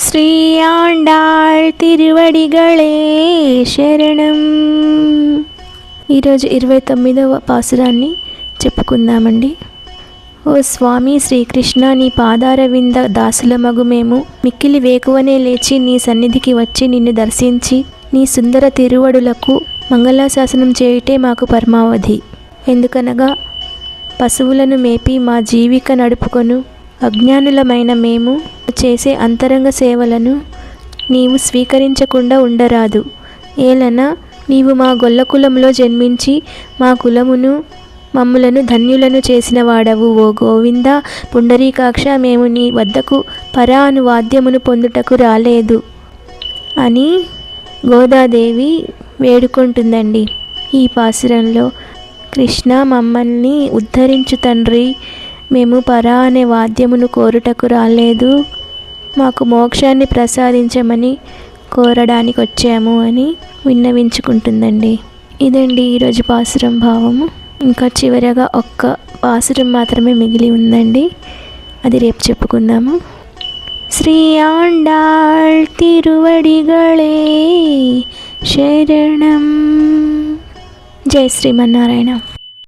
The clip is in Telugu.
శ్రీ ఆండాళ్ తిరువడిగళే శరణం. ఈరోజు 29వ పాసురాన్ని చెప్పుకుందామండి. ఓ స్వామి శ్రీకృష్ణ, నీ పాదారవింద దాసులమగు మేము మిక్కిలి వేకువనే లేచి నీ సన్నిధికి వచ్చి నిన్ను దర్శించి నీ సుందర తిరువడులకు మంగళాశాసనం చేయుటే మాకు పరమావధి. ఎందుకనగా పశువులను మేపి మా జీవిక నడుపుకొను అజ్ఞానులమైన మేము చేసే అంతరంగ సేవలను నీవు స్వీకరించకుండా ఉండరాదు. ఏలన నీవు మా గొల్ల కులంలో జన్మించి మా కులమును మమ్ములను ధన్యులను చేసిన వాడవు. ఓ గోవింద పుండరీకాక్ష, మేము నీ వద్దకు పరా అను వాద్యమును పొందుటకు రాలేదు అని గోదాదేవి వేడుకుంటుందండి. ఈ పాసురంలో కృష్ణ, మమ్మల్ని ఉద్ధరించు తండ్రి, మేము పరా అనే వాద్యమును కోరుటకు రాలేదు, మాకు మోక్షాన్ని ప్రసాదించమని కోరడానికి వచ్చాము అని విన్నవించుకుంటుందండి. ఇదండి ఈరోజు పాసురం భావము. ఇంకా చివరగా ఒక్క పాసురం మాత్రమే మిగిలి ఉందండి, అది రేపు చెప్పుకుందాము. శ్రీ ఆండాళ్ తిరువడిగళే శరణం. జై శ్రీమన్నారాయణ.